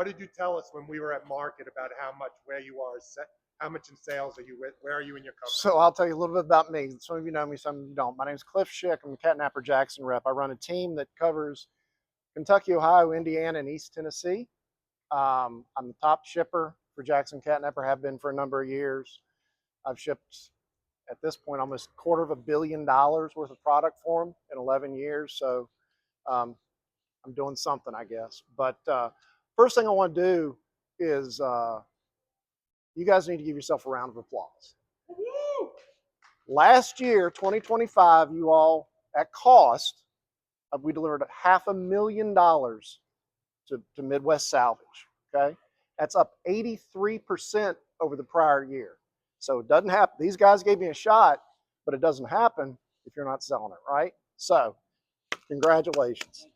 What did you tell us when we were at market about where you are, how much in sales are you with? Where are you in your company? So I'll tell you a little bit about me. Some of you know me, some of you don't. My name is Cliff Schick. I'm the Catnapper Jackson rep. I run a team that covers Kentucky, Ohio, Indiana, and East Tennessee. I'm the top shipper for Jackson Catnapper, have been for a number of years. I've shipped, at this point, almost $250 million worth of product for them in 11 years. So I'm doing something, I guess. But first thing I want to do is you guys need to give yourself a round of applause. Woo! Last year, 2025, you all, at cost, we delivered $500,000 to Midwest Salvage, okay? That's up 83% over the prior year. So it doesn't happen. These guys gave me a shot, but it doesn't happen if you're not selling it, right? So congratulations.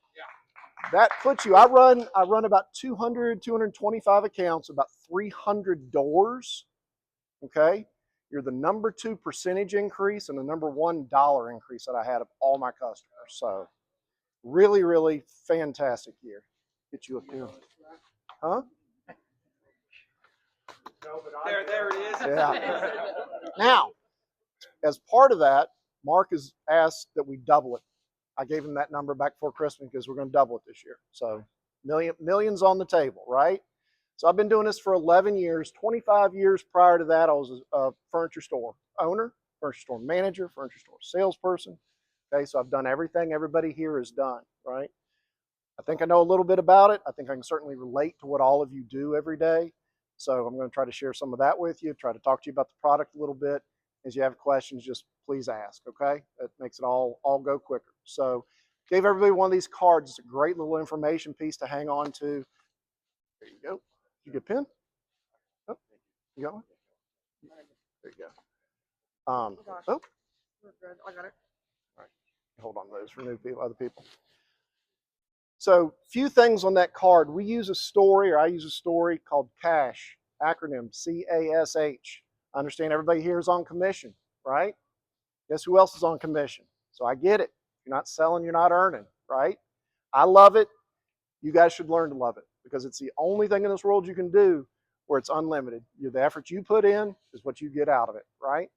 That puts you, I run about 200, 225 accounts, about 300 doors, okay? You're the number 2 percentage increase and the number $1 increase that I had of all my customers. So really, really fantastic year. Get you up here. Huh? There it is. Yeah. Now, as part of that, Mark has asked that we double it. I gave him that number back before Christmas because we're going to double it this year. So millions on the table, right? So I've been doing this for 11 years. 25 years prior to that, I was a furniture store owner, furniture store manager, furniture store salesperson. Okay, so I've done everything everybody here has done, right? I think I know a little bit about it. I think I can certainly relate to what all of you do every day. So I'm going to try to share some of that with you, try to talk to you about the product a little bit. As you have questions, just please ask, okay? That makes it all go quicker. So gave everybody one of these cards. It's a great little information piece to hang on to. There you go. Did you get a pen? Oh, you got one? There you go. Oh, We're good. I got it. all right. Hold on to those for new people, other people. So few things on that card. We use a story, or I use a story called CASH, acronym C-A-S-H. I understand everybody here is on commission, right? Guess who else is on commission? So I get it. If you're not selling, you're not earning, right? I love it. You guys should learn to love it because it's the only thing in this world you can do where it's unlimited. The effort you put in is what you get out of it, right?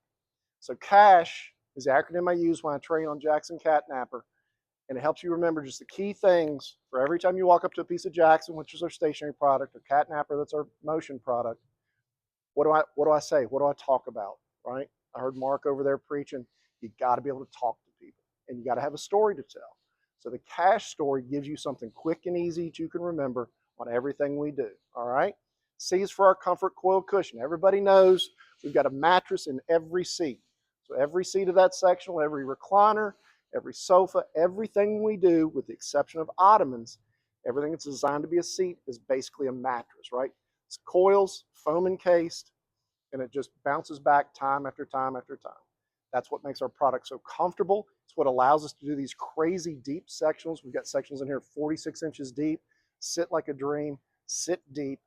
So CASH is the acronym I use when I train on Jackson Catnapper. And it helps you remember just the key things for every time you walk up to a piece of Jackson, which is our stationary product, or Catnapper, that's our motion product. What do I say? What do I talk about, right? I heard Mark over there preaching. You got to be able to talk to people, and you got to have a story to tell. So the CASH story gives you something quick and easy that you can remember on everything we do, all right? C is for our comfort coil cushion. Everybody knows we've got a mattress in every seat. So every seat of that sectional, every recliner, every sofa, everything we do, with the exception of ottomans, everything that's designed to be a seat is basically a mattress, right? It's coils, foam encased, and it just bounces back time after time after time. That's what makes our product so comfortable. It's what allows us to do these crazy deep sectionals. We've got sections in here 46 inches deep, sit like a dream, sit deep,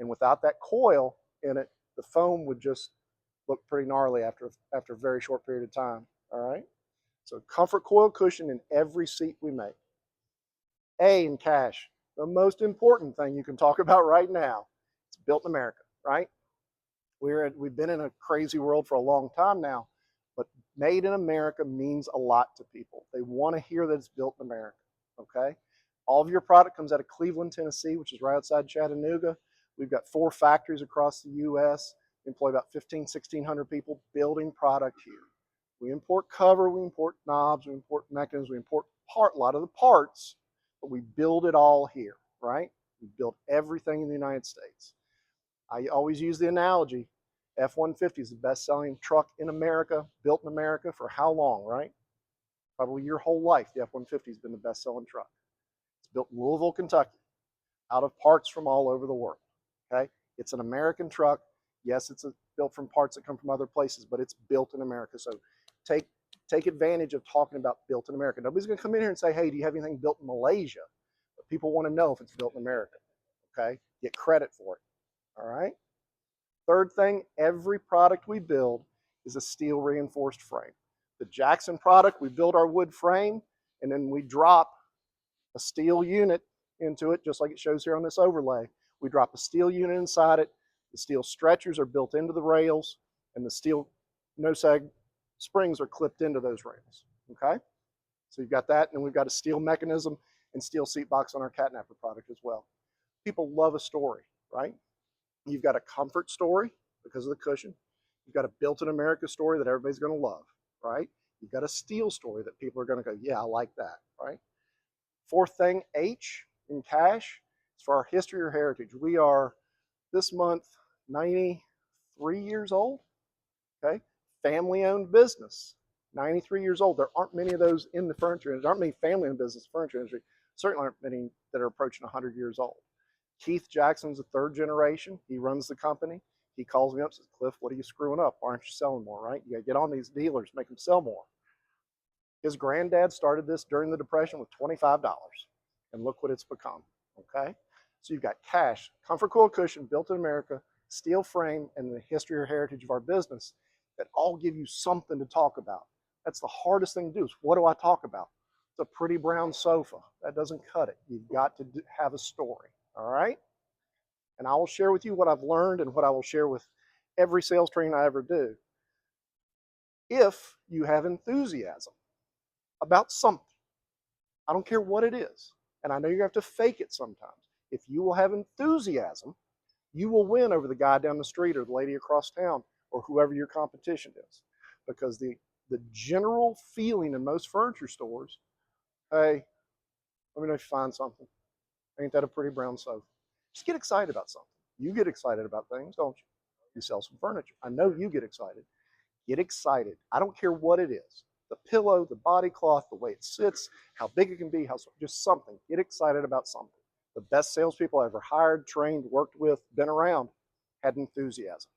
and without that coil in it, the foam would just look pretty gnarly after a very short period of time, all right? So comfort coil cushion in every seat we make. A in CASH, the most important thing you can talk about right now. It's built in America, right? We've been in a crazy world for a long time now, but made in America means a lot to people. They want to hear that it's built in America, okay? All of your product comes out of Cleveland, Tennessee, which is right outside Chattanooga. We've got 4 factories across the U.S. We employ about 1,600 people building product here. We import cover, we import knobs, we import mechanisms, we import a lot of the parts, but we build it all here, right? We build everything in the United States. I always use the analogy, F-150 is the best-selling truck in America, built in America for how long, right? Probably your whole life, the F-150 has been the best-selling truck. It's built in Louisville, Kentucky, out of parts from all over the world, okay? It's an American truck. Yes, it's built from parts that come from other places, but it's built in America. So take advantage of talking about built in America. Nobody's going to come in here and say, hey, do you have anything built in Malaysia? But people want to know if it's built in America, okay? Get credit for it, all right? Third thing, every product we build is a steel reinforced frame. The Jackson product, we build our wood frame, and then we drop a steel unit into it, just like it shows here on this overlay. We drop a steel unit inside it. The steel stretchers are built into the rails, and the steel no-sag springs are clipped into those rails, okay? So you've got that, and we've got a steel mechanism and steel seat box on our Catnapper product as well. People love a story, right? You've got a comfort story because of the cushion. You've got a built-in America story that everybody's going to love, right? You've got a steel story that people are going to go, yeah, I like that, right? Fourth thing, H in cash, is for our history or heritage. We are this month 93 years old, okay? Family-owned business, 93 years old. There aren't many of those in the furniture industry. There aren't many family-owned business furniture industry. Certainly aren't many that are approaching 100 years old. Keith Jackson's the third generation. He runs the company. He calls me up and says, Cliff, what are you screwing up? Why aren't you selling more, right? You got to get on these dealers, make them sell more. His granddad started this during the Depression with $25, and look what it's become, okay? So you've got cash, comfort cool cushion, built in America, steel frame, and the history or heritage of our business that all give you something to talk about. That's the hardest thing to do is, what do I talk about? It's a pretty brown sofa. That doesn't cut it. You've got to have a story, all right? And I will share with you what I've learned and what I will share with every sales training I ever do. If you have enthusiasm about something, I don't care what it is, and I know you have to fake it sometimes. If you will have enthusiasm, you will win over the guy down the street or the lady across town or whoever your competition is. Because the general feeling in most furniture stores, hey, let me know if you find something. Ain't that a pretty brown sofa? Just get excited about something. You get excited about things, don't you? You sell some furniture. I know you get excited. Get excited. I don't care what it is. The pillow, the body cloth, the way it sits, how big it can be, just something. Get excited about something. The best salespeople I ever hired, trained, worked with, been around, had enthusiasm.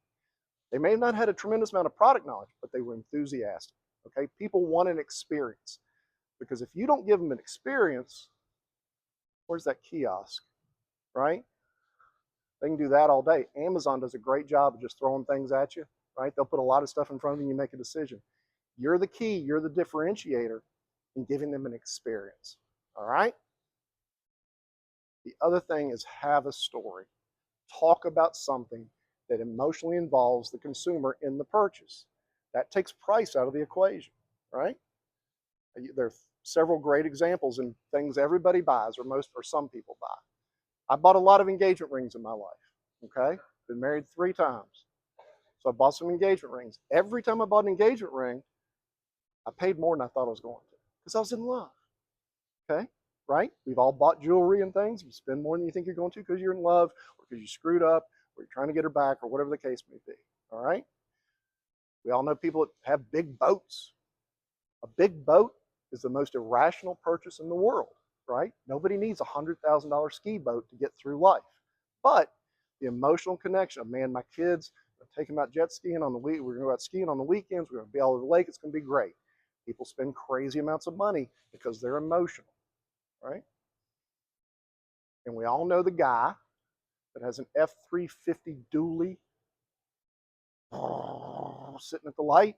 They may have not had a tremendous amount of product knowledge, but they were enthusiastic. Okay? People want an experience. Because if you don't give them an experience, where's that kiosk? Right? They can do that all day. Amazon does a great job of just throwing things at you, right? They'll put a lot of stuff in front of you and you make a decision. You're the key, you're the differentiator in giving them an experience, all right? The other thing is have a story. Talk about something that emotionally involves the consumer in the purchase. That takes price out of the equation, right? There are several great examples in things everybody buys or some people buy. I bought a lot of engagement rings in my life, okay? Been married 3 times. So I bought some engagement rings. Every time I bought an engagement ring, I paid more than I thought I was going to because I was in love, okay? Right? We've all bought jewelry and things. You spend more than you think you're going to because you're in love or because you screwed up or you're trying to get her back or whatever the case may be, all right? We all know people that have big boats. A big boat is the most irrational purchase in the world, right? Nobody needs a $100,000 ski boat to get through life. But the emotional connection of, man, my kids, I'm taking them out jet skiing on the week. We're going to go out skiing on the weekends. We're going to be all over the lake. It's going to be great. People spend crazy amounts of money because they're emotional, right? And we all know the guy that has an F-350 dually sitting at the light,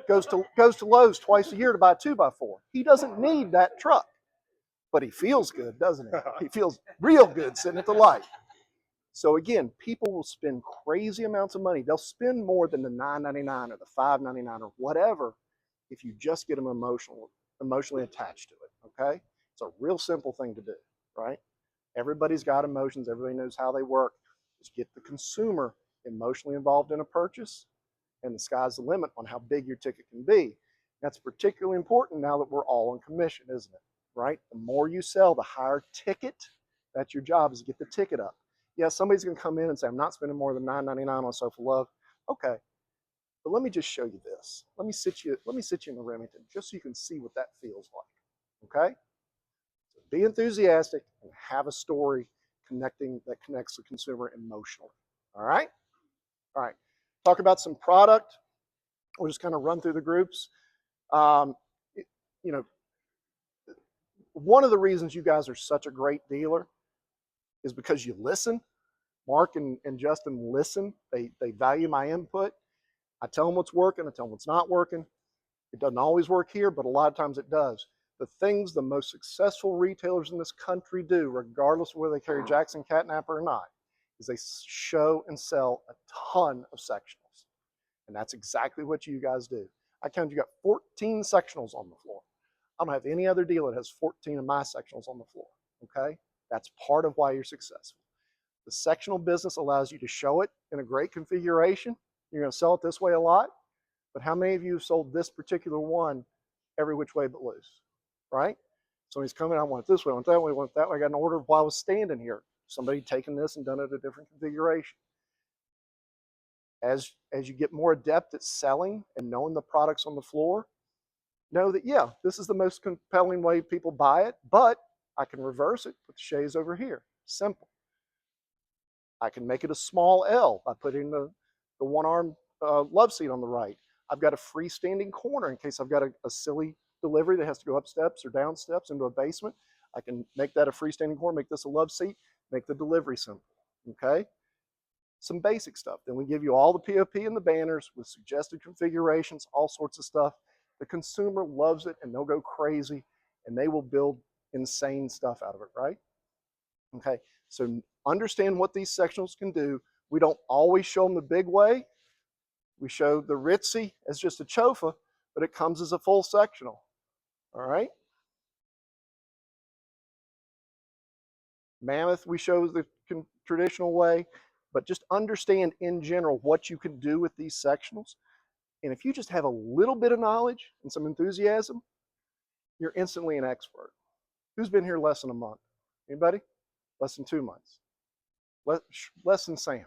goes to Lowe's twice a year to buy a 2x4. He doesn't need that truck, but he feels good, doesn't he? He feels real good sitting at the light. So again, people will spend crazy amounts of money. They'll spend more than the $9.99 or the $5.99 or whatever if you just get them emotionally attached to it, okay? It's a real simple thing to do, right? Everybody's got emotions. Everybody knows how they work. Just get the consumer emotionally involved in a purchase, and the sky's the limit on how big your ticket can be. That's particularly important now that we're all on commission, isn't it? Right? The more you sell, the higher ticket. That's your job, is to get the ticket up. Yeah, somebody's going to come in and say, I'm not spending more than $9.99 on Sofa Love. Okay, but let me just show you this. Let me sit you in the Remington just so you can see what that feels like. Okay? So be enthusiastic and have a story that connects the consumer emotionally. All right? All right. Talk about some product. We'll just kind of run through the groups. You know, one of the reasons you guys are such a great dealer is because you listen. Mark and Justin listen. They value my input. I tell them what's working. I tell them what's not working. It doesn't always work here, but a lot of times it does. The things the most successful retailers in this country do, regardless of whether they carry Jackson Catnapper or not, is they show and sell a ton of sectionals. And that's exactly what you guys do. I counted you got 14 sectionals on the floor. I don't have any other dealer that has 14 of my sectionals on the floor, okay? That's part of why you're successful. The sectional business allows you to show it in a great configuration. You're going to sell it this way a lot, but how many of you have sold this particular one every which way but loose, right? Somebody's coming, I want it this way, I want it that way, I want it that way. I got an order while I was standing here. Somebody taken this and done it a different configuration. As you get more adept at selling and knowing the products on the floor, know that, yeah, this is the most compelling way people buy it, but I can reverse it, put the shades over here. Simple. I can make it a small L by putting the one-arm love seat on the right. I've got a freestanding corner in case I've got a silly delivery that has to go up steps or down steps into a basement. I can make that a freestanding corner, make this a love seat, make the delivery simple, okay? Some basic stuff. Then we give you all the POP and the banners with suggested configurations, all sorts of stuff. The consumer loves it and they'll go crazy and they will build insane stuff out of it, right? Okay, so understand what these sectionals can do. We don't always show them the big way. We show the ritzy as just a chofa, but it comes as a full sectional, all right? Mammoth, we show the traditional way, but just understand in general what you can do with these sectionals. And if you just have a little bit of knowledge and some enthusiasm, you're instantly an expert. Who's been here less than a month? Anybody? Less than 2 months? Less than Sam.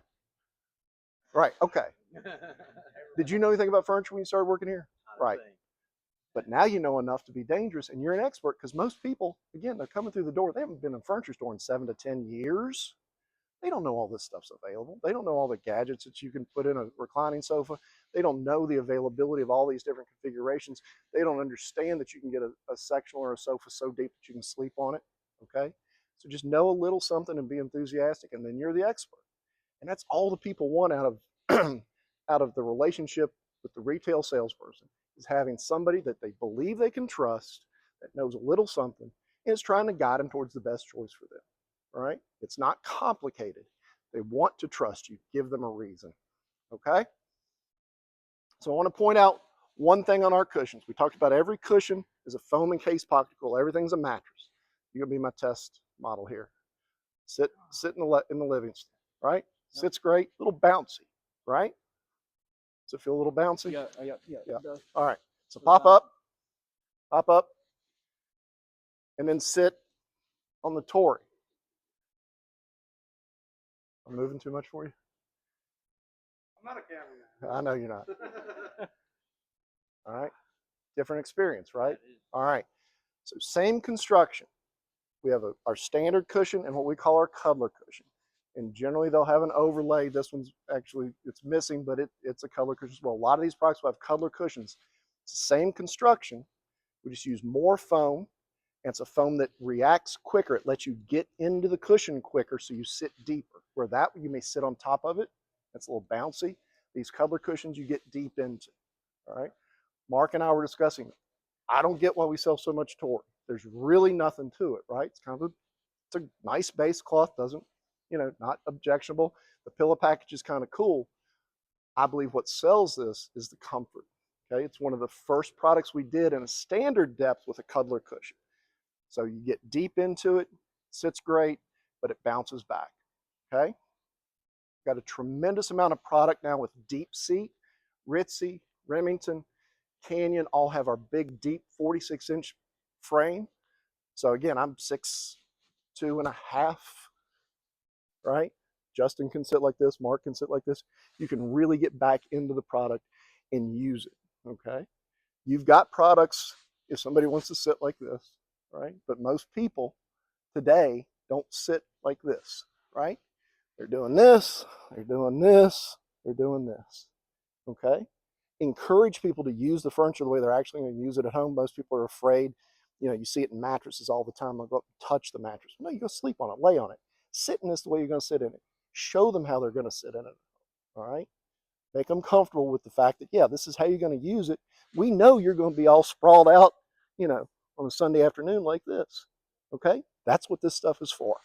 Right, okay. Did you know anything about furniture when you started working here? Right. But now you know enough to be dangerous, and you're an expert, because most people, again, they're coming through the door. They haven't been in a furniture store in 7 to 10 years. They don't know all this stuff's available. They don't know all the gadgets that you can put in a reclining sofa. They don't know the availability of all these different configurations. They don't understand that you can get a sectional or a sofa so deep that you can sleep on it, okay? So just know a little something and be enthusiastic, and then you're the expert. And that's all the people want out of out of the relationship with the retail salesperson, is having somebody that they believe they can trust, that knows a little something, and is trying to guide them towards the best choice for them. All right? It's not complicated. They want to trust you. Give them a reason. Okay? So I want to point out one thing on our cushions. We talked about every cushion is a foam encased pocket quilt. Everything's a mattress. You're going to be my test model here. Sit in the living stand, right? Yep. Sits great, a little bouncy, right? Does it feel a little bouncy? Yeah. It does. All right. So pop up, and then sit on the Tory. I'm moving too much for you? I'm not a cameraman. I know you're not. All right. Different experience, right? All right. So same construction. We have our standard cushion and what we call our cuddler cushion. And generally they'll have an overlay. This one's actually, it's missing, but it's a cuddler cushion as well. A lot of these products will have cuddler cushions. It's the same construction. We just use more foam. And it's a foam that reacts quicker. It lets you get into the cushion quicker so you sit deeper. Where that, you may sit on top of it. It's a little bouncy. These cuddler cushions you get deep into. All right. Mark and I were discussing, I don't get why we sell so much Tory. There's really nothing to it, right? It's kind of it's a nice base cloth, doesn't, not objectionable. The pillow package is kind of cool. I believe what sells this is the comfort. Okay, it's one of the first products we did in a standard depth with a cuddler cushion. So you get deep into it, sits great, but it bounces back. Okay, got a tremendous amount of product now with Deep Seat, Ritzy, Remington, Canyon, all have our big, deep 46-inch frame. So again, I'm 6'2.5", right? Justin can sit like this, Mark can sit like this. You can really get back into the product and use it, okay? You've got products if somebody wants to sit like this, right? But most people today don't sit like this, right? They're doing this, they're doing this, they're doing this, okay? Encourage people to use the furniture the way they're actually going to use it at home. Most people are afraid. You see it in mattresses all the time. I'll go up and touch the mattress. No, you go sleep on it, lay on it. Sit in this the way you're going to sit in it. Show them how they're going to sit in it, all right? Make them comfortable with the fact that, yeah, this is how you're going to use it. We know you're going to be all sprawled out, on a Sunday afternoon like this. Okay, that's what this stuff is for.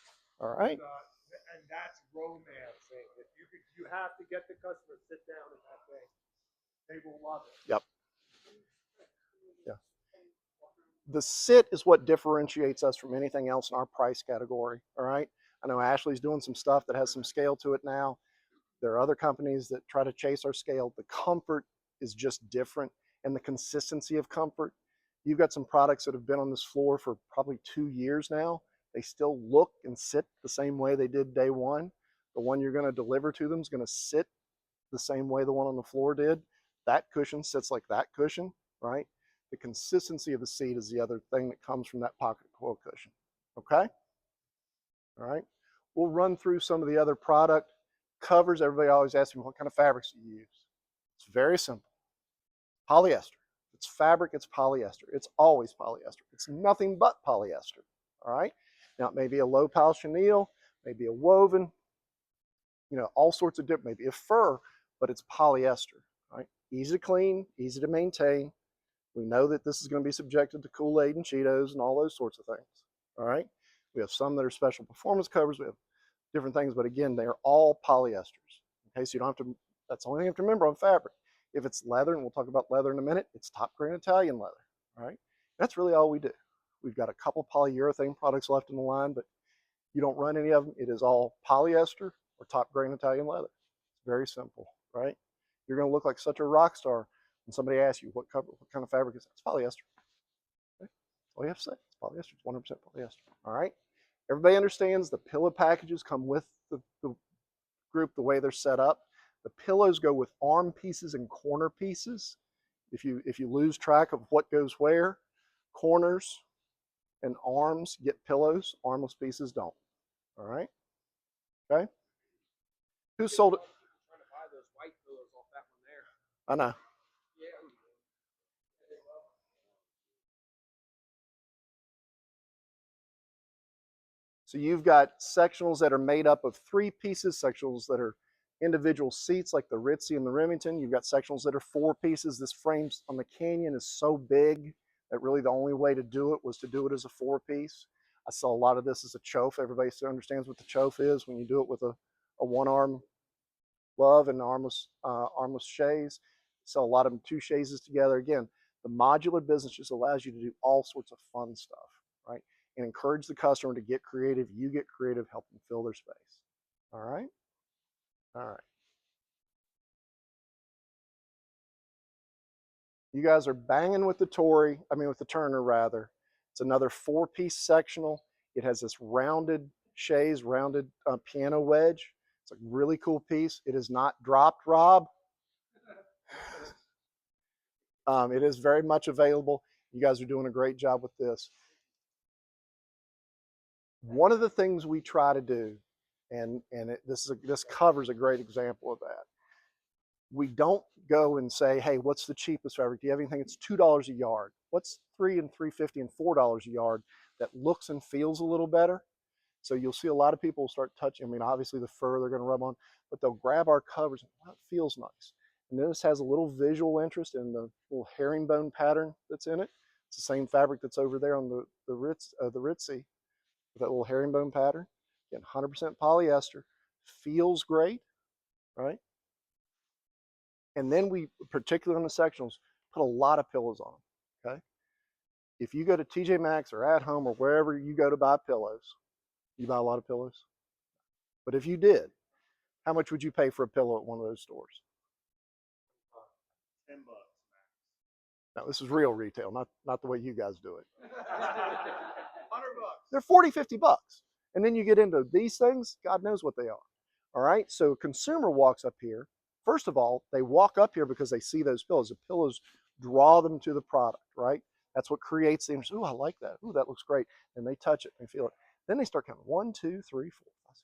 All right. And that's romancing. If you have to get the customer to sit down in that thing. They will love it. Yep. Yeah. The sit is what differentiates us from anything else in our price category. All right. I know Ashley's doing some stuff that has some scale to it now. There are other companies that try to chase our scale. The comfort is just different, and the consistency of comfort. You've got some products that have been on this floor for probably 2 years now. They still look and sit the same way they did day one. The one you're going to deliver to them is going to sit the same way the one on the floor did. That cushion sits like that cushion, right? The consistency of the seat is the other thing that comes from that pocket coil cushion. Okay? All right. We'll run through some of the other product covers. Everybody always asks me, what kind of fabrics do you use? It's very simple. Polyester. It's fabric, it's polyester. It's always polyester. It's nothing but polyester. All right. Now it may be a low pile chenille, maybe a woven, all sorts of different, maybe a fur, but it's polyester. Right? Easy to clean, easy to maintain. We know that this is going to be subjected to Kool-Aid and Cheetos and all those sorts of things. All right. We have some that are special performance covers. We have different things, but again, they are all polyesters. Okay, so you don't have to, that's the only thing you have to remember on fabric. If it's leather, and we'll talk about leather in a minute, it's top grain Italian leather. All right. That's really all we do. We've got a couple polyurethane products left in the line, but you don't run any of them. It is all polyester or top grain Italian leather. It's very simple, right? You're going to look like such a rock star when somebody asks you what kind of fabric is that? It's polyester. Okay? That's all you have to say. It's polyester. It's 100% polyester. All right. Everybody understands the pillow packages come with the group the way they're set up. The pillows go with arm pieces and corner pieces. If you lose track of what goes where, corners and arms get pillows, armless pieces don't. All right? Okay? Who sold it? Trying to buy those white pillows off that one there. I know. Yeah. So you've got sectionals that are made up of 3 pieces, sectionals that are individual seats like the Ritzy and the Remington. You've got sectionals that are 4 pieces. This frame on the Canyon is so big that really the only way to do it was to do it as a 4-piece. I saw a lot of this as a chofe. Everybody still understands what the chofe is when you do it with a one-arm glove and armless chaise. Sell a lot of them 2 chaises together. Again, the modular business just allows you to do all sorts of fun stuff, right? And encourage the customer to get creative. You get creative, help them fill their space. All right? All right. You guys are banging with the with the Turner rather. It's another 4-piece sectional. It has this rounded chaise, rounded piano wedge. It's a really cool piece. It is not dropped, Rob. It is very much available. You guys are doing a great job with this. One of the things we try to do, and this covers a great example of that. We don't go and say, hey, what's the cheapest fabric? Do you have anything that's $2 a yard? What's $3 and $3.50 and $4 a yard that looks and feels a little better? So you'll see a lot of people start touching. I mean, obviously the fur they're going to rub on, but they'll grab our covers and wow, it feels nice. And then this has a little visual interest in the little herringbone pattern that's in it. It's the same fabric that's over there on the Ritzy with that little herringbone pattern. Again, 100% polyester. Feels great, right? And then we, particularly on the sectionals, put a lot of pillows on them, okay? If you go to TJ Maxx or At Home or wherever you go to buy pillows, you buy a lot of pillows? But if you did, how much would you pay for a pillow at one of those stores? $10. Now, this is real retail, not the way you guys do it. $100. They're 40, 50 bucks. And then you get into these things, God knows what they are. All right, so a consumer walks up here. First of all, they walk up here because they see those pillows. The pillows draw them to the product, right? That's what creates the interest. Ooh, I like that. Ooh, that looks great. And they touch it and feel it. Then they start counting 1, 2, 3, 4, 5, 6,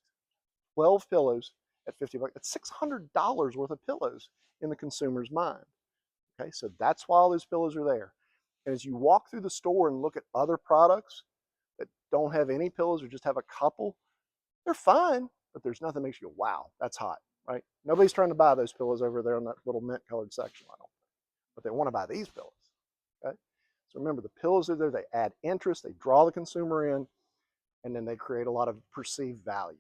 12 pillows at 50 bucks. That's $600 worth of pillows in the consumer's mind. Okay, so that's why all those pillows are there. And as you walk through the store and look at other products that don't have any pillows or just have a couple, they're fine, but there's nothing that makes you go, wow, that's hot, right? Nobody's trying to buy those pillows over there in that little mint colored section, I don't think. But they want to buy these pillows, okay? So remember, the pillows are there, they add interest, they draw the consumer in, and then they create a lot of perceived value.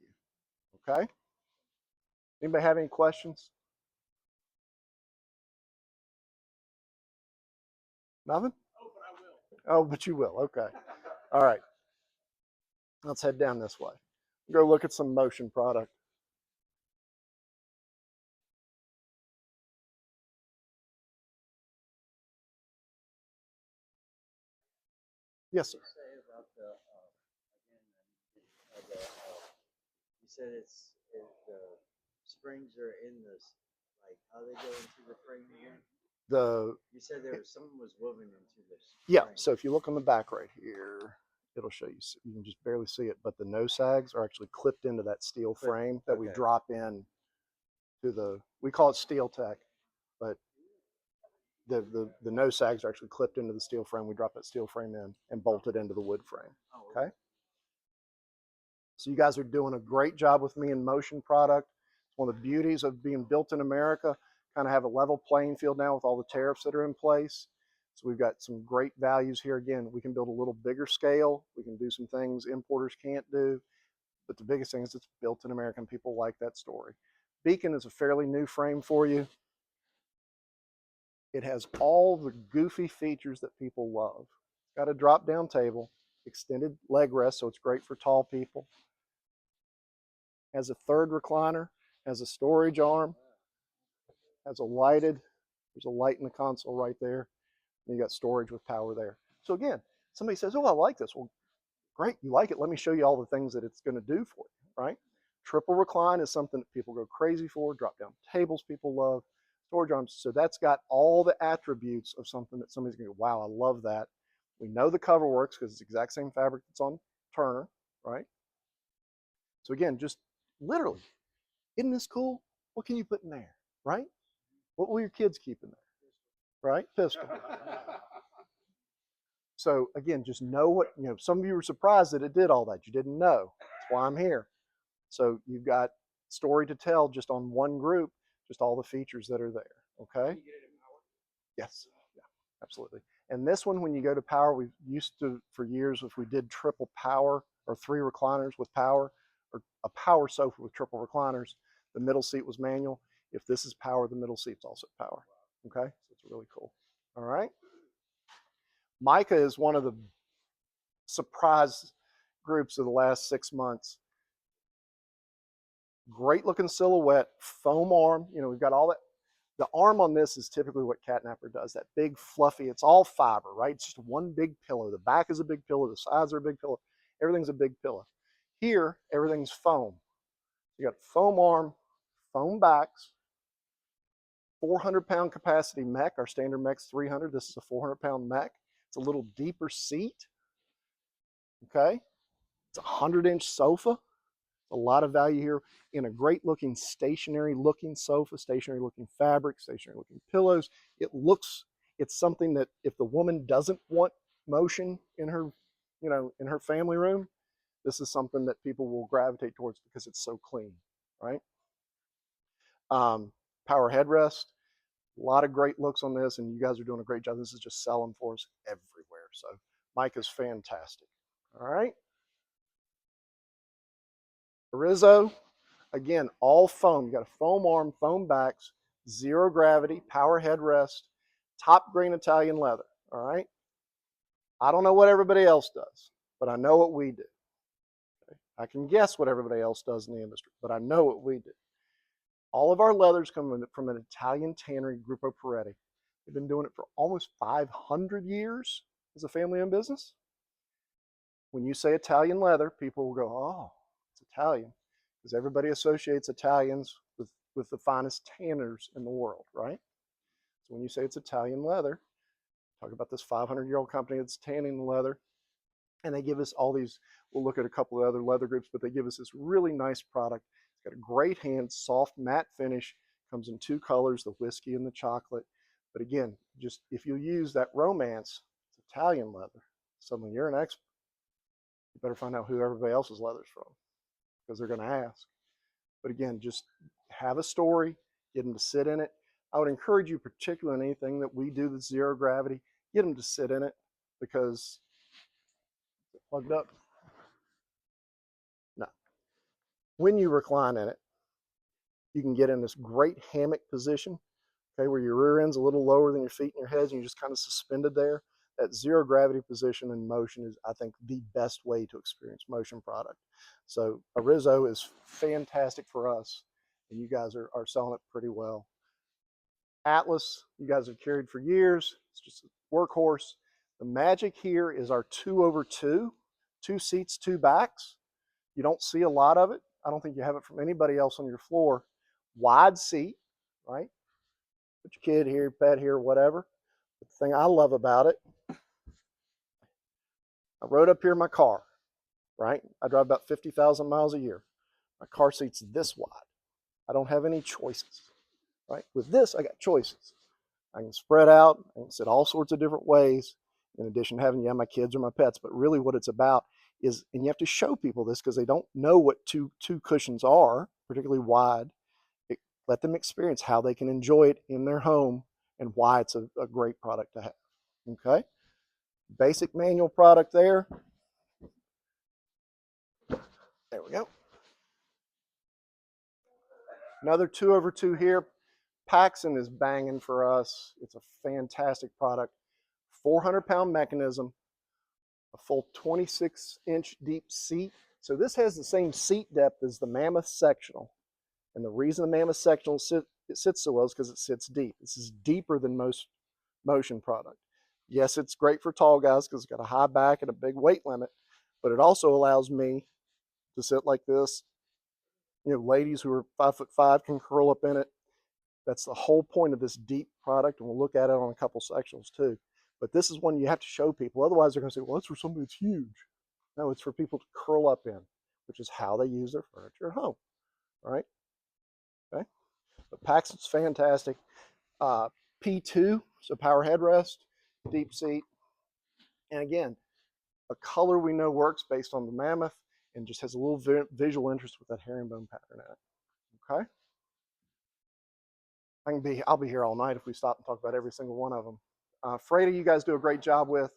Okay? Anybody have any questions? Nothing? Oh, but you will. Okay. All right. Let's head down this way. Go look at some motion product. Yes, sir. Say about the again, you said the springs are in this, like how they go into the frame again. You said something was woven into this. Yeah. Frame. So if you look on the back right here, it'll show you. You can just barely see it, but the nose sags are actually clipped into that steel frame that we drop in to the. We call it steel tech, but the nose sags are actually clipped into the steel frame. We drop that steel frame in and bolt it into the wood frame. Okay. So you guys are doing a great job with me in motion product. It's one of the beauties of being built in America. Kind of have a level playing field now with all the tariffs that are in place. So we've got some great values here. Again, we can build a little bigger scale. We can do some things importers can't do. But the biggest thing is it's built in America and people like that story. Beacon is a fairly new frame for you. It has all the goofy features that people love. It's got a drop down table, extended leg rest, so it's great for tall people. Has a third recliner, has a storage arm, has a lighted, there's a light in the console right there. And you got storage with power there. So again, somebody says, oh, I like this. Well, great, you like it. Let me show you all the things that it's going to do for you, right? Triple recline is something that people go crazy for. Drop down tables people love. Storage arms. So that's got all the attributes of something that somebody's going to go, wow, I love that. We know the cover works because it's the exact same fabric that's on Turner, right? So again, just literally, isn't this cool? What can you put in there, right? What will your kids keep in there, right? Pistol. So again, just know what, some of you were surprised that it did all that. You didn't know. That's why I'm here. So you've got story to tell just on one group, just all the features that are there. Okay? Yes. Yeah, absolutely. And this one, when you go to power, we used to, for years, if we did triple power or 3 recliners with power, or a power sofa with triple recliners, the middle seat was manual. If this is power, the middle seat's also power. Okay? So it's really cool. All right? Mica is one of the surprise groups of the last 6 months. Great looking silhouette, foam arm. We've got all that. The arm on this is typically what Catnapper does. That big fluffy, it's all fiber, right? It's just one big pillow. The back is a big pillow. The sides are a big pillow. Everything's a big pillow. Here, everything's foam. You got foam arm, foam backs, 400-pound capacity mech. Our standard mech's 300. This is a 400-pound mech. It's a little deeper seat. Okay? It's a 100-inch sofa. A lot of value here in a great looking stationary looking sofa, stationary looking fabric, stationary looking pillows. It's something that if the woman doesn't want motion in her, in her family room, this is something that people will gravitate towards because it's so clean, right? Power headrest, a lot of great looks on this, and you guys are doing a great job. This is just selling for us everywhere. So Mica's fantastic. All right. Rizzo, again, all foam. You got a foam arm, foam backs, zero gravity, power headrest, top grain Italian leather. All right. I don't know what everybody else does, but I know what we do. Okay? I can guess what everybody else does in the industry, but I know what we do. All of our leathers come from an Italian tannery, Gruppo Peretti. They've been doing it for almost 500 years as a family-owned business. When you say Italian leather, people will go, oh, it's Italian, because everybody associates Italians with the finest tanners in the world, right? So when you say it's Italian leather, talk about this 500-year-old company that's tanning the leather, and they give us all these, we'll look at a couple of other leather groups, but they give us this really nice product. It's got a great hand, soft matte finish, comes in 2 colors, the whiskey and the chocolate. But again, just if you use that romance, it's Italian leather. Suddenly you're an expert. You better find out who everybody else's leather's from, because they're going to ask. But again, just have a story, get them to sit in it. I would encourage you, particularly in anything that we do that's zero gravity, get them to sit in it. because plugged up. No. When you recline in it, you can get in this great hammock position, okay, where your rear end's a little lower than your feet and your heads, and you're just kind of suspended there. That zero gravity position in motion is, I think, the best way to experience motion product. So a Rizzo is fantastic for us, and you guys are selling it pretty well. Atlas, you guys have carried for years. It's just a workhorse. The magic here is our 2/2, 2 seats, 2 backs. You don't see a lot of it. I don't think you have it from anybody else on your floor. Wide seat, right? Put your kid here, pet here, whatever. But the thing I love about it, I rode up here in my car, right? I drive about 50,000 miles a year. My car seat's this wide. I don't have any choices, right? With this, I got choices. I can spread out, I can sit all sorts of different ways, in addition to having, yeah, my kids or my pets. But really what it's about is, and you have to show people this because they don't know what two cushions are, particularly wide. Let them experience how they can enjoy it in their home and why it's a great product to have. Okay? Basic manual product there. There we go. Another 2/2 here. Paxson is banging for us. It's a fantastic product. 400-pound mechanism, a full 26-inch deep seat. So this has the same seat depth as the Mammoth Sectional. And the reason the Mammoth Sectional sits so well is because it sits deep. This is deeper than most motion product. Yes, it's great for tall guys because it's got a high back and a big weight limit, but it also allows me to sit like this. You know, ladies who are 5'5" can curl up in it. That's the whole point of this deep product, and we'll look at it on a couple sectionals too. But this is one you have to show people. Otherwise, they're going to say, well, that's for somebody that's huge. No, it's for people to curl up in, which is how they use their furniture at home, right? Okay. But Paxton's fantastic. P2, so power headrest, deep seat. And again, a color we know works based on the Mammoth and just has a little visual interest with that herringbone pattern in it. Okay. I'll be here all night if we stop and talk about every single one of them. Freda, you guys do a great job with.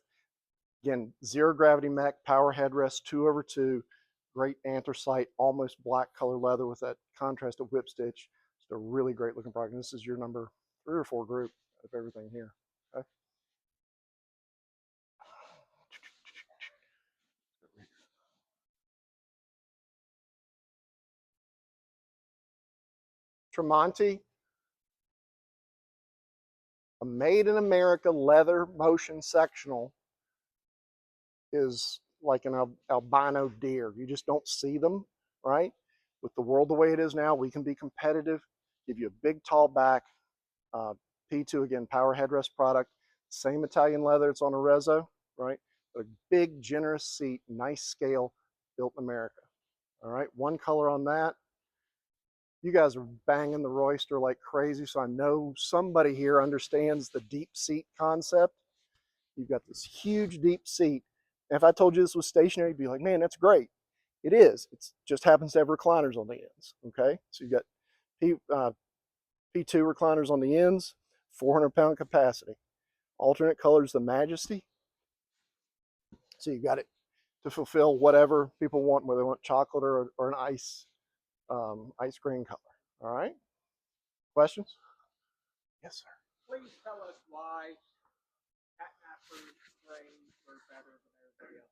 Again, zero gravity mech, power headrest, 2/2, great anthracite, almost black color leather with that contrast of whip stitch. It's a really great looking product. And this is your number 3 or 4 group of everything here. Okay. Tremonti, a made in America leather motion sectional, is like an albino deer. You just don't see them, right? With the world the way it is now, we can be competitive, give you a big tall back. P2, again, power headrest product, same Italian leather it's on a Rezzo, right? But a big, generous seat, nice scale, built in America. All right, one color on that. You guys are banging the Royster like crazy, so I know somebody here understands the deep seat concept. You've got this huge deep seat. And if I told you this was stationary, you'd be like, man, that's great. It is. It just happens to have recliners on the ends, okay? So you've got P2 recliners on the ends, 400-pound capacity. Alternate colors, the Majesty. So you've got it to fulfill whatever people want, whether they want chocolate or an ice green color. All right? Questions? Yes, sir. Please tell us why Catnapper frames are better than everybody else.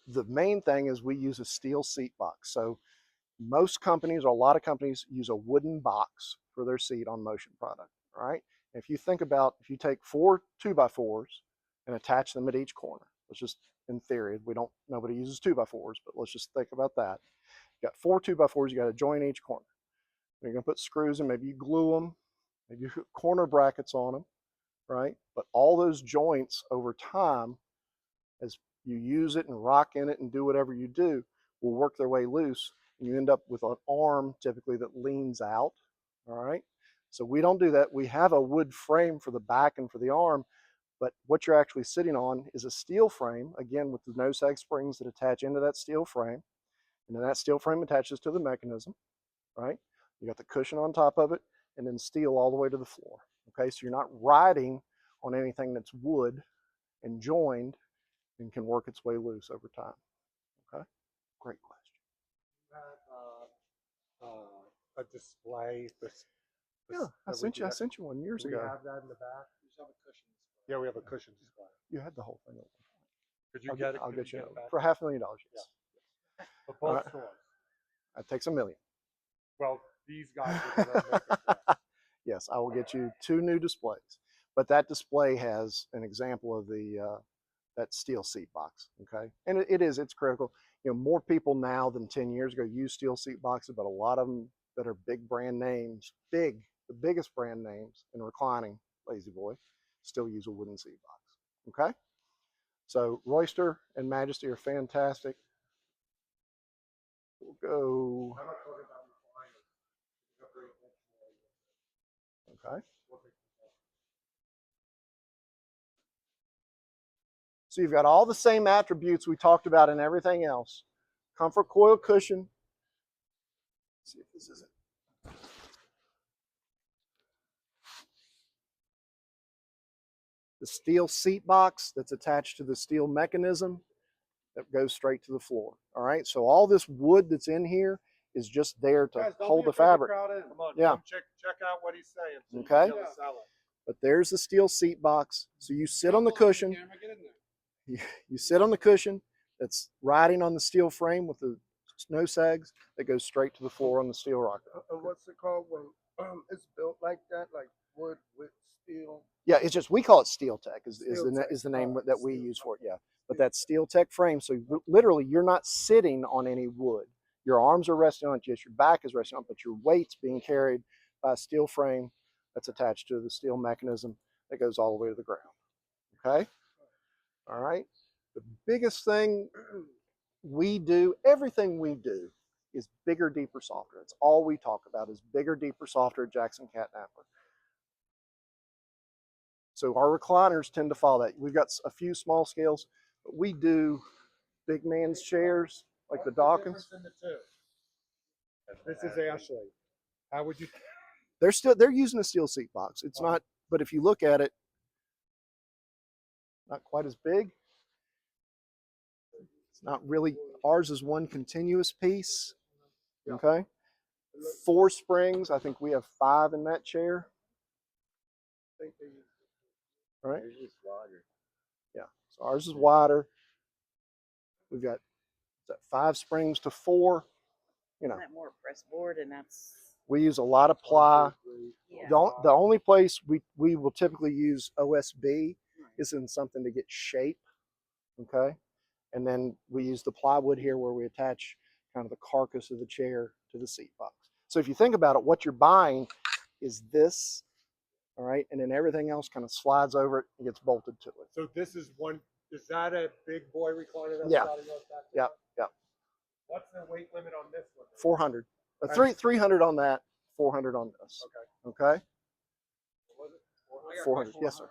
The main thing is we use a steel seat box. So most companies, or a lot of companies, use a wooden box for their seat on motion product. All right. If you think about, if you take 4 2x4s and attach them at each corner, let's just, in theory, nobody uses 2x4s, but let's just think about that. You got 4 2x4s, you got to join each corner. You're going to put screws in, maybe you glue them, maybe you put corner brackets on them, right? But all those joints over time, as you use it and rock in it and do whatever you do, will work their way loose, and you end up with an arm typically that leans out. All right. So we don't do that. We have a wood frame for the back and for the arm, but what you're actually sitting on is a steel frame, again, with the no sag springs that attach into that steel frame. And then that steel frame attaches to the mechanism, right? You got the cushion on top of it, and then steel all the way to the floor. Okay, so you're not riding on anything that's wood and joined and can work its way loose over time. Okay, great question. A display. Yeah, I sent you one years Do we ago. have that in the back? We just have a cushion display. Yeah, we have a cushion display. You had the whole thing. Could you get it? I'll Could get we you it back? for $500,000. Yes. But both Alright. stores. That takes $1 million. Well, these guys are going to make it back. Yes, I will get you 2 new displays. But that display has an example of the that steel seat box. Okay, and it's critical. You know, more people now than 10 years ago use steel seat boxes, but a lot of them that are big brand names, the biggest brand names in reclining, Lazy Boy, still use a wooden seat box. Okay, so Royster and Majesty are fantastic. We'll go. I'm not talking about recliners. Okay. So you've got all the same attributes we talked about in everything else. Comfort coil cushion. Let's see if this is it. The steel seat box that's attached to the steel mechanism that goes straight to the floor. All right, so all this wood that's in here is just there to Guys, don't hold be the afraid to fabric. crowd in. Come on, Yeah. come check out what he's saying. So Okay. You can sell it. But there's the steel seat box. So you sit on the cushion. You sit on the cushion that's riding on the steel frame with the no sags that goes straight to the floor on the steel rocker. What's it called when it's built like that, like wood with steel? Yeah, it's just we call it Steel Tech is Steel Tech. the name Alright, that we Steel use for it. Tech. Yeah, but that's Steel Tech frame. So literally, you're not sitting on any wood. Your arms are resting on it. Yes, your back is resting on it, but your weight's being carried by a steel frame that's attached to the steel mechanism that goes all the way to the ground. Okay. All right. The biggest thing we do, everything we do, is bigger, deeper, softer. It's all we talk about is bigger, deeper, softer at Jackson Catnapper. So our recliners tend to follow that. We've got a few small scales, but we do big man's chairs like the Dawkins. What's the difference in the two? This is Ashley. How would you? They're using a steel seat box. It's not, but if you look at it, not quite as big. It's not really. Ours is one continuous piece. Okay. 4 springs. I think we have 5 in that chair. All right. They're just wider. Yeah. So ours is wider. We've got 5 springs to 4. You know, Isn't that more press board, and that's we use a lot of ply. yeah. The only place we will typically use OSB is in something to get shape. Okay. And then we use the plywood here where we attach kind of the carcass of the chair to the seat box. So if you think about it, what you're buying is this, all right, and then everything else kind of slides over it and gets bolted to it. So this is one. Is that a big boy recliner? That's Yeah. got enough back Yeah, there? yeah. What's the weight limit on this one? 400. 300 on that, 400 on this. Okay. Okay. What was it? I got a 400. question. Yes, sir.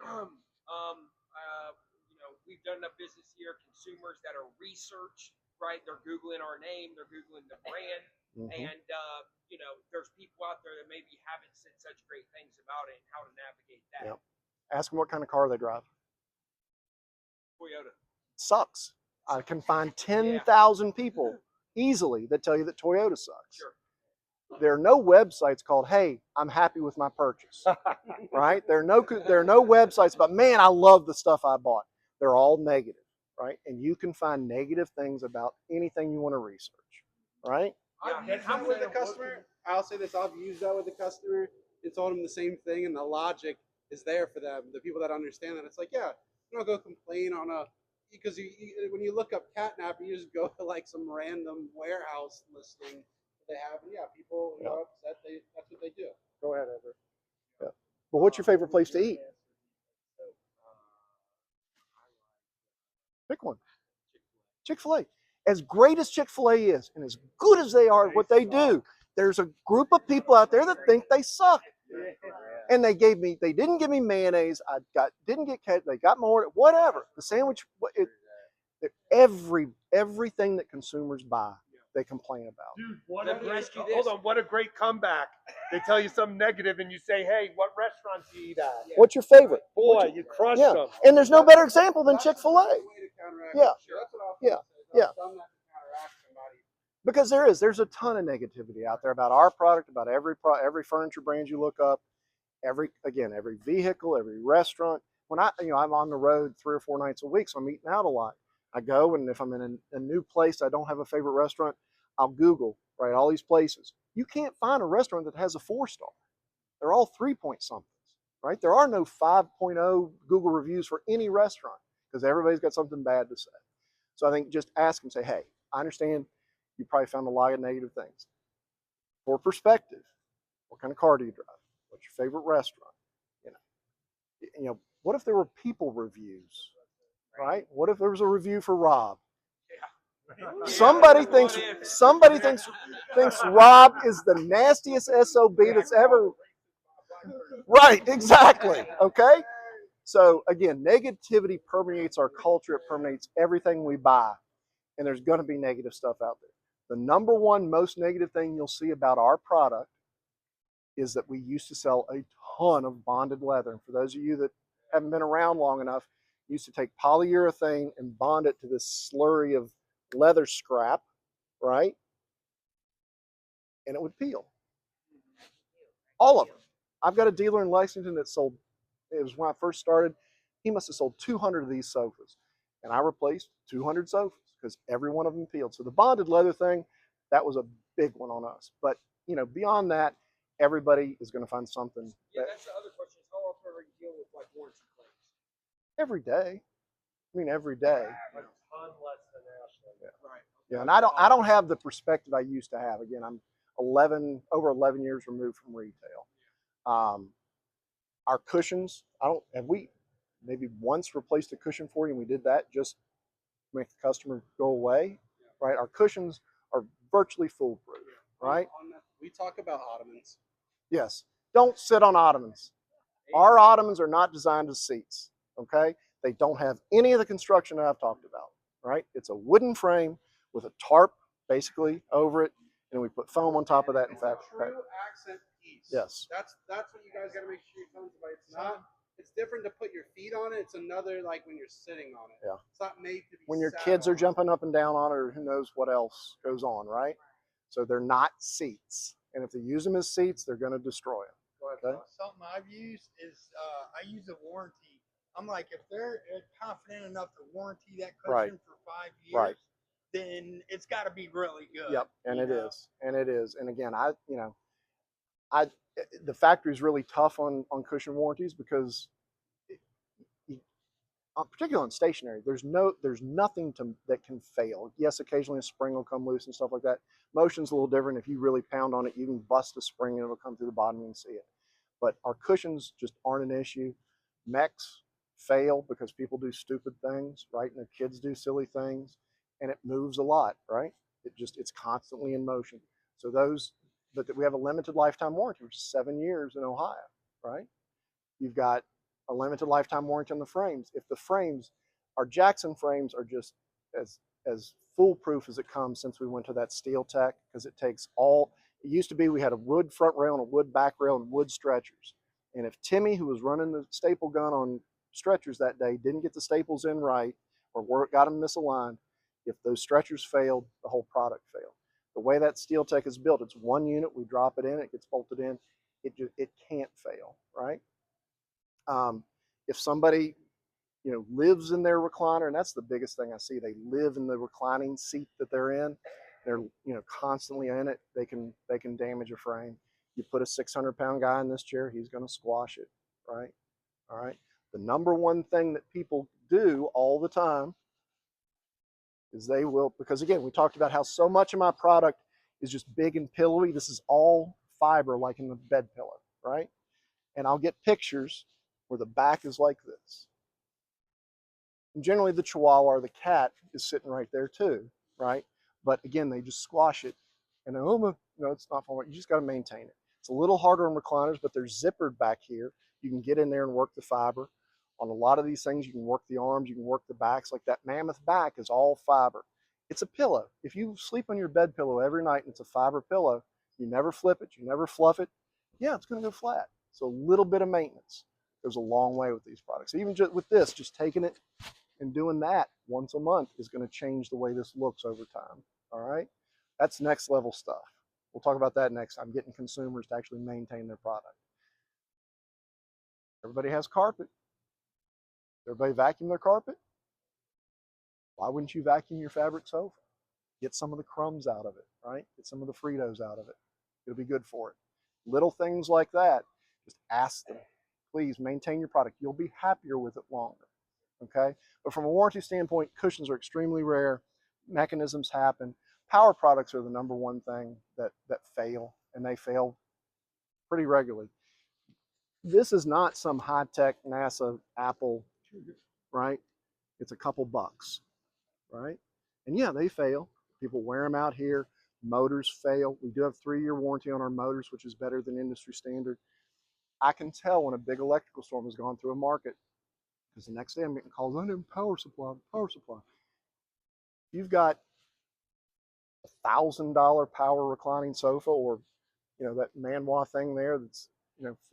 You know, we've done enough business here. Consumers that are research, right? They're googling our name, they're googling the brand, and you know, there's people out there that maybe haven't said such great things about it and how to navigate that. Yep. Ask them what kind of car they drive. Toyota. Sucks. I can find 10,000 people easily that tell you that Toyota sucks. Sure. There are no websites called, "Hey, I'm happy with my purchase." Right? There are no websites about, "Man, I love the stuff I bought." They're all negative, right? And you can find negative things about anything you want to research, right? I've Yeah, used I'm that with with the a customer. I'll say this: I've used that with the customer and told them the same thing, and the logic is there for them. The people that understand that, it's like, yeah, you don't go complain on a because when you look up Catnapper, you just go to like some random warehouse listing that they have, and yeah, people are upset. That's what they do. Go ahead, Edward. Yeah. But what's your favorite place to eat? Pick one. Chick-fil-A. As great as Chick-fil-A is, and as good as they are at what they do, there's a group of people out there that think they suck. And they didn't give me mayonnaise. Didn't get ketchup. They got more, whatever. The sandwich, everything that consumers buy, they complain about. Dude, Let me ask you this. hold on, what a great comeback. They tell you something negative, and you say, "Hey, what restaurant do you eat at?" What's your favorite? Boy, you crushed Yeah, them. and there's no better example than Chick-fil-A. Yeah. Yeah. Yeah. Because there's a ton of negativity out there about our product, about every furniture brand you look up, every vehicle, every restaurant. When I'm on the road 3 or 4 nights a week, so I'm eating out a lot. I go, and if I'm in a new place, I don't have a favorite restaurant, I'll Google, right, all these places. You can't find a restaurant that has a 4-star. They're all 3-point somethings, right? There are no 5.0 Google reviews for any restaurant because everybody's got something bad to say. So I think just ask them, say, hey, I understand you probably found a lot of negative things. For perspective, what kind of car do you drive? What's your favorite restaurant? What if there were people reviews, right? What if there was a review for Rob? Somebody thinks Rob is the nastiest SOB that's ever. Right, exactly. Okay. So again, negativity permeates our culture. It permeates everything we buy, and there's going to be negative stuff out there. The number one most negative thing you'll see about our product is that we used to sell a ton of bonded leather. And for those of you that haven't been around long enough, used to take polyurethane and bond it to this slurry of leather scrap, right? And it would peel. All of them. I've got a dealer in Lexington that sold, it was when I first started, he must have sold 200 of these sofas. And I replaced 200 sofas because every one of them peeled. So the bonded leather thing, that was a big one on us. But, beyond that, everybody is going to find something. Yeah, that's the other question. Is how often are you dealing with like warranty claims? Every day. I mean, every day. A ton less than Ashland. Yeah. Right. Yeah, and I don't have the perspective I used to have. Again, I'm over 11 years removed from retail. Our cushions, have we maybe once replaced a cushion for you, and we did that just to make the customer go away, right? Our cushions are virtually foolproof, right? We talk about ottomans. Yes. Don't sit on ottomans. Our ottomans are not designed as seats, okay? They don't have any of the construction that I've talked about, right? It's a wooden frame with a tarp basically over it, and we put foam on top of that. In fact, true accent piece. Yes. That's what you guys got to make sure you're telling somebody. It's not. It's different to put your feet on it. It's another like when you're sitting on it. Yeah. It's not made to be. When your sat kids are on. jumping up and down on it, or who knows what else goes on, right? So they're not seats, and if they use them as seats, they're going to destroy them. Okay. Something I've used is I use a warranty. I'm like, if they're confident enough to warranty that cushion Right. for 5 years, Right. then it's got to be really good. Yep, and it is, and again, the factory's really tough on cushion warranties because, particularly on stationary, there's nothing that can fail. Yes, occasionally a spring will come loose and stuff like that. Motion's a little different. If you really pound on it, you can bust a spring and it'll come through the bottom and see it. But our cushions just aren't an issue. Mechs fail because people do stupid things, right? And their kids do silly things, and it moves a lot, right? It's constantly in motion. So but we have a limited lifetime warranty, which is 7 years in Ohio, right? You've got a limited lifetime warranty on the frames. If the frames, our Jackson frames are just as foolproof as it comes since we went to that steel tech, because it used to be we had a wood front rail and a wood back rail and wood stretchers. And if Timmy, who was running the staple gun on stretchers that day, didn't get the staples in right or got them misaligned, if those stretchers failed, the whole product failed. The way that steel tech is built, it's one unit, we drop it in, it gets bolted in, it can't fail, right? If somebody lives in their recliner, and that's the biggest thing I see, they live in the reclining seat that they're in, they're constantly in it, they can damage a frame. You put a 600-pound guy in this chair, he's going to squash it, right? All right. The number one thing that people do all the time is they will, because again, we talked about how so much of my product is just big and pillowy. This is all fiber, like in the bed pillow, right? And I'll get pictures where the back is like this. And generally the Chihuahua or the cat is sitting right there too, right? But again, they just squash it, and no, it's not falling. You just got to maintain it. It's a little harder on recliners, but they're zippered back here. You can get in there and work the fiber. On a lot of these things, you can work the arms, you can work the backs. Like that Mammoth back is all fiber. It's a pillow. If you sleep on your bed pillow every night and it's a fiber pillow, you never flip it, you never fluff it, Yeah, it's going to go flat. So a little bit of maintenance goes a long way with these products. Even just with this, just taking it and doing that once a month is going to change the way this looks over time. All right, that's next level stuff. We'll talk about that next time, getting consumers to actually maintain their product. Everybody has carpet. Everybody vacuum their carpet? Why wouldn't you vacuum your fabric sofa? Get some of the crumbs out of it, right? Get some of the Fritos out of it. It'll be good for it. Little things like that, just ask them. Please maintain your product. You'll be happier with it longer, okay? But from a warranty standpoint, cushions are extremely rare. Mechanisms happen. Power products are the number one thing that fail, and they fail pretty regularly. This is not some high-tech NASA Apple, right? It's a couple bucks, right? And yeah, they fail. People wear them out here. Motors fail. We do have 3-year warranty on our motors, which is better than industry standard. I can tell when a big electrical storm has gone through a market because the next day I'm getting calls, I need a power supply, power supply. You've got $1,000 power reclining sofa, or that Manwa thing there that's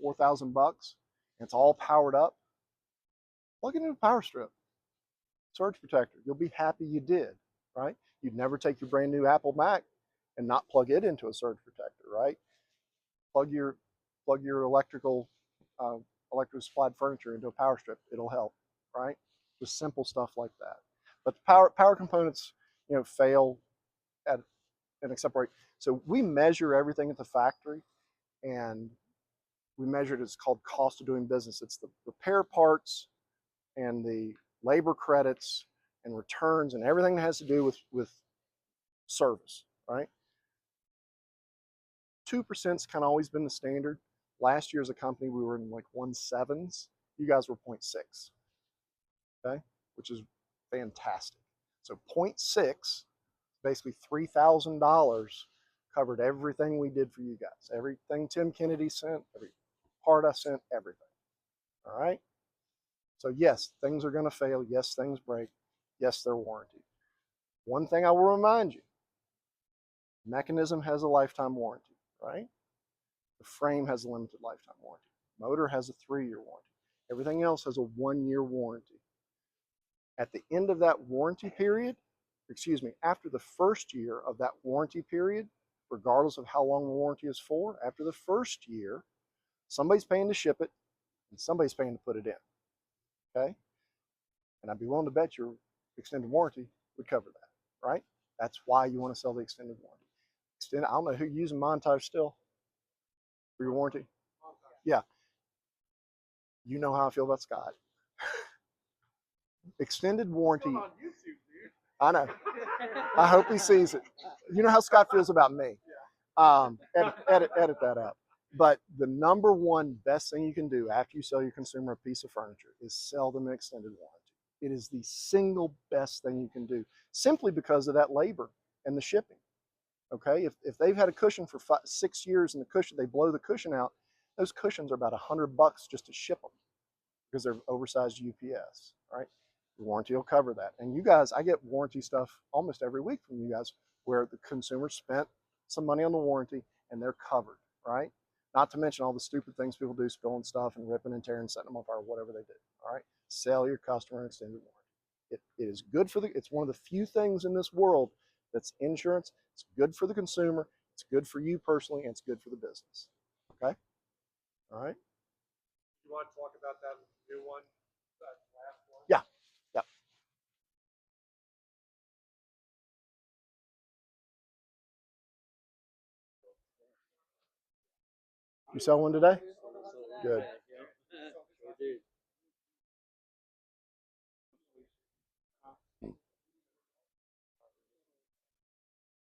4,000 bucks, and it's all powered up. Plug it into a power strip, surge protector. You'll be happy you did, right? You'd never take your brand new Apple Mac and not plug it into a surge protector, right? Plug your electrical supplied furniture into a power strip. It'll help, right? Just simple stuff like that. But the power components, fail at an acceptable rate. So we measure everything at the factory, and we measure it. It's called cost of doing business. It's the repair parts and the labor credits and returns and everything that has to do with service, right? 2%'s kind of always been the standard. Last year as a company, we were in like 1.7s. You guys were 0.6, okay, which is fantastic. So 0.6, basically $3,000 covered everything we did for you guys. Everything Tim Kennedy sent, every part I sent, everything. All right? So yes, things are going to fail. Yes, things break. Yes, they're warranted. One thing I will remind you, mechanism has a lifetime warranty, right? The frame has a limited lifetime warranty. Motor has a 3-year warranty. Everything else has a 1-year warranty. At the end of that warranty period, after the first year of that warranty period, regardless of how long the warranty is for, after the first year, somebody's paying to ship it and somebody's paying to put it in, okay? And I'd be willing to bet your extended warranty would cover that, right? That's why you want to sell the extended warranty. I don't know who using Montage still for your warranty. Yeah, you know how I feel about Scott. Extended warranty. On YouTube, dude. I know. I hope he sees it. You know how Scott feels about me. Edit that out. But the number one best thing you can do after you sell your consumer a piece of furniture is sell them an extended warranty. It is the single best thing you can do, simply because of that labor and the shipping. Okay, if they've had a cushion for 6 years and the cushion, they blow the cushion out, those cushions are about $100 just to ship them because they're oversized UPS. Right, the warranty will cover that. And you guys, I get warranty stuff almost every week from you guys where the consumer spent some money on the warranty and they're covered. Right, not to mention all the stupid things people do, spilling stuff and ripping and tearing, setting them on fire, whatever they do. All right, sell your customer an extended warranty. It is good for it's one of the few things in this world that's insurance. It's good for the consumer. It's good for you personally, and it's good for the business. Okay? All right? You want to talk about that new one, that last one? Yeah. Yeah. You sell one today? Good.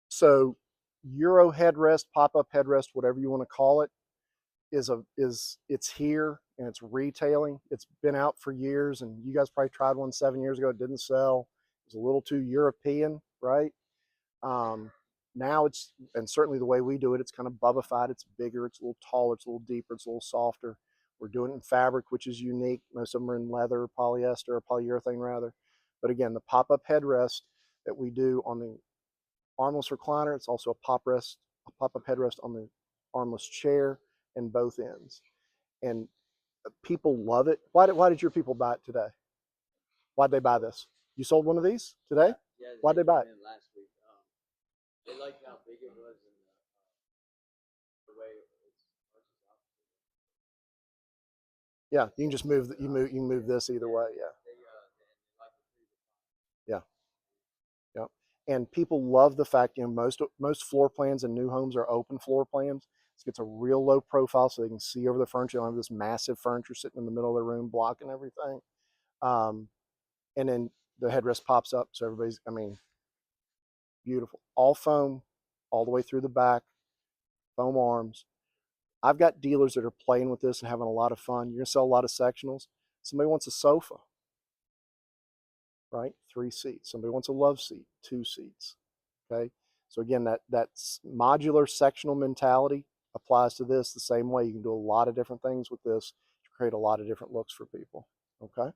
So Euro headrest, pop-up headrest, whatever you want to call it, it's here and it's retailing. It's been out for years, and you guys probably tried one 7 years ago. It didn't sell. It was a little too European, right? Now it's, and certainly the way we do it, it's kind of bubbified. It's bigger. It's a little taller. It's a little deeper. It's a little softer. We're doing it in fabric, which is unique. Most of them are in leather, polyester, or polyurethane rather. But again, the pop-up headrest that we do on the armless recliner, it's also a pop-up headrest on the armless chair, in both ends. And people love it. Why did your people buy it today? Why'd they buy this? You sold one of these today? Yeah, Why'd they buy it? came in last week. They liked how big it was and the way it's out. Yeah, you can just move. You can move this either way. Yeah. Yeah. Yeah. And people love the fact, most floor plans in new homes are open floor plans. So it's a real low profile so they can see over the furniture. They don't have this massive furniture sitting in the middle of the room blocking everything. And then the headrest pops up. So everybody's, beautiful. All foam, all the way through the back, foam arms. I've got dealers that are playing with this and having a lot of fun. You're going to sell a lot of sectionals. Somebody wants a sofa, right? 3 seats. Somebody wants a love seat, 2 seats. Okay. So again, that modular sectional mentality applies to this the same way. You can do a lot of different things with this to create a lot of different looks for people. Okay.